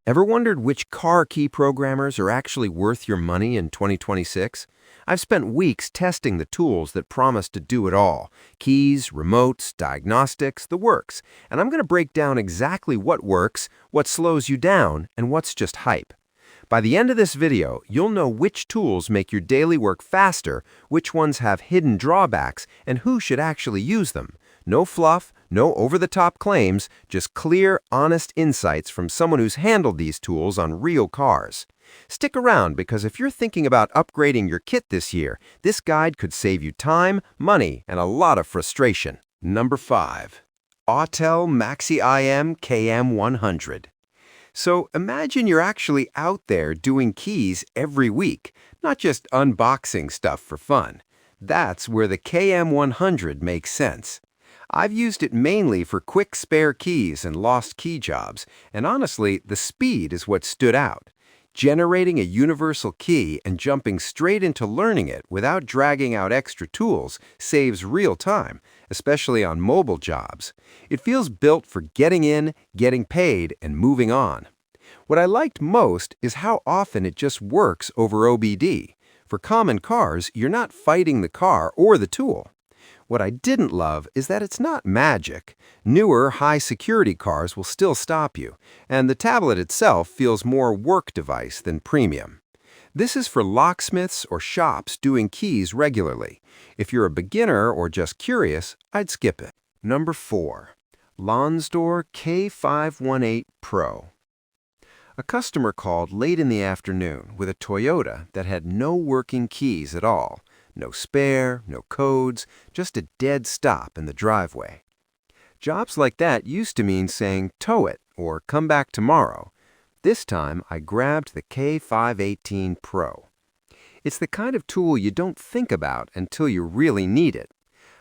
Ever wondered which car key programmers are actually worth your money in 2026? I've spent weeks testing the tools that promise to do it all. Keys, remotes, diagnostics, the works. And I'm going to break down exactly what works, what slows you down, and what's just hype. By the end of this video, you'll know which tools make your daily work faster, which ones have hidden drawbacks, and who should actually use them. No fluff, no over-the-top claims, just clear, honest insights from someone who's handled these tools on real cars. Stick around because if you're thinking about upgrading your kit this year, this guide could save you time, money, and a lot of frustration. Number 5. Autel MaxiIM KM100. So imagine you're actually out there doing keys every week, not just unboxing stuff for fun. That's where the KM100 makes sense. I've used it mainly for quick spare keys and lost key jobs, and honestly, the speed is what stood out. Generating a universal key and jumping straight into learning it without dragging out extra tools saves real time, especially on mobile jobs. It feels built for getting in, getting paid, and moving on. What I liked most is how often it just works over OBD. For common cars, you're not fighting the car or the tool. What I didn't love is that it's not magic. Newer, high-security cars will still stop you, and the tablet itself feels more work device than premium. This is for locksmiths or shops doing keys regularly. If you're a beginner or just curious, I'd skip it. Number 4. Lonsdor K518 PRO. A customer called late in the afternoon with a Toyota that had no working keys at all. No spare, no codes, just a dead stop in the driveway. Jobs like that used to mean saying, "Tow it," or "come back tomorrow." This time, I grabbed the K518 PRO. It's the kind of tool you don't think about until you really need it.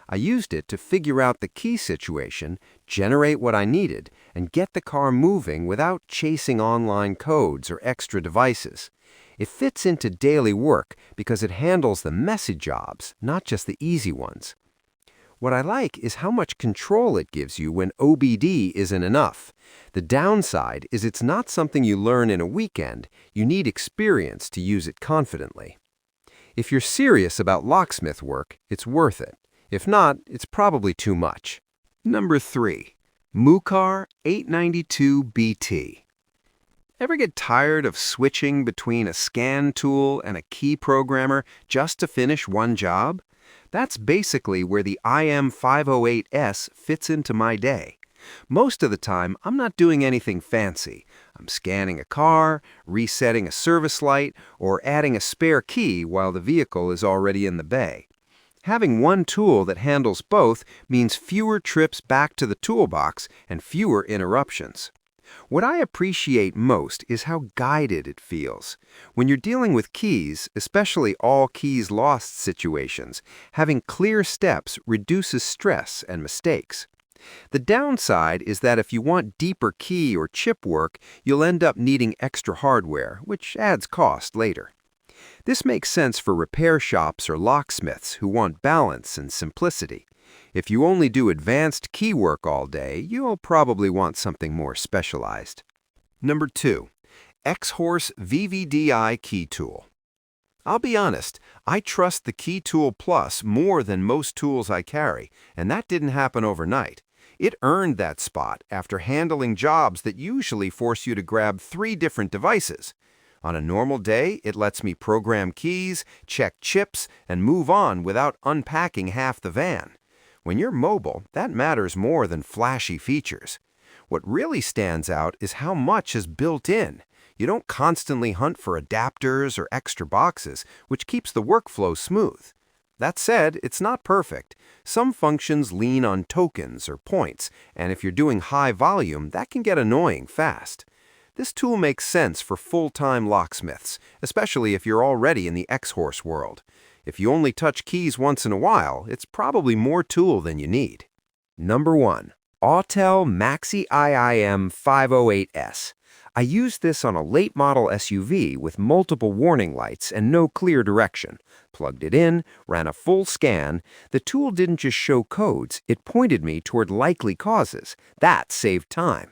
I used it to figure out the key situation, generate what I needed, and get the car moving without chasing online codes or extra devices. It fits into daily work because it handles the messy jobs, not just the easy ones. What I like is how much control it gives you when OBD isn't enough. The downside is it's not something you learn in a weekend. You need experience to use it confidently. If you're serious about locksmith work, it's worth it. If not, it's probably too much. Number 3. MUCAR 892 BT. Ever get tired of switching between a scan tool and a key programmer just to finish one job? That's basically where the IM508S fits into my day. Most of the time, I'm not doing anything fancy. I'm scanning a car, resetting a service light, or adding a spare key while the vehicle is already in the bay. Having one tool that handles both means fewer trips back to the toolbox and fewer interruptions. What I appreciate most is how guided it feels. When you're dealing with keys, especially all keys lost situations, having clear steps reduces stress and mistakes. The downside is that if you want deeper key or chip work, you'll end up needing extra hardware, which adds cost later. This makes sense for repair shops or locksmiths who want balance and simplicity. If you only do advanced key work all day, you'll probably want something more specialized. Number 2. Xhorse VVDI Key Tool. I'll be honest, I trust the Key Tool Plus more than most tools I carry, and that didn't happen overnight. It earned that spot after handling jobs that usually force you to grab 3 different devices. On a normal day, it lets me program keys, check chips, and move on without unpacking half the van. When you're mobile, that matters more than flashy features. What really stands out is how much is built in. You don't constantly hunt for adapters or extra boxes, which keeps the workflow smooth. That said, it's not perfect. Some functions lean on tokens or points, and if you're doing high volume, that can get annoying fast. This tool makes sense for full-time locksmiths, especially if you're already in the Xhorse world. If you only touch keys once in a while, it's probably more tool than you need. Number 1. Autel MaxiIM 508S. I used this on a late-model SUV with multiple warning lights and no clear direction. Plugged it in, ran a full scan. The tool didn't just show codes, it pointed me toward likely causes. That saved time.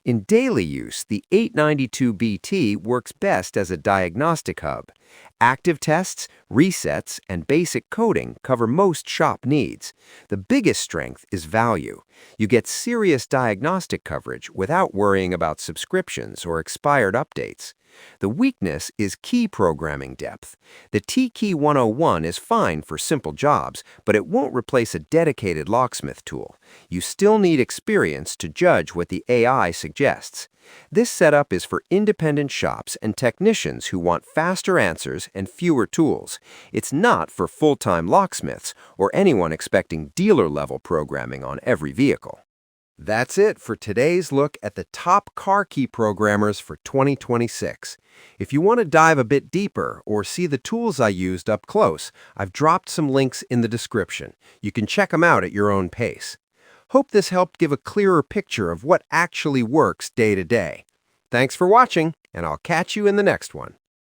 In daily use, the 892BT works best as a diagnostic hub. Active tests, resets, and basic coding cover most shop needs. The biggest strength is value. You get serious diagnostic coverage without worrying about subscriptions or expired updates. The weakness is key programming depth. The T-Key 101 is fine for simple jobs, but it won't replace a dedicated locksmith tool. You still need experience to judge what the AI suggests. This setup is for independent shops and technicians who want faster answers and fewer tools. It's not for full-time locksmiths or anyone expecting dealer-level programming on every vehicle. That's it for today's look at the top car key programmers for 2026. If you want to dive a bit deeper or see the tools I used up close, I've dropped some links in the description. You can check them out at your own pace. Hope this helped give a clearer picture of what actually works day to day. Thanks for watching, and I'll catch you in the next one.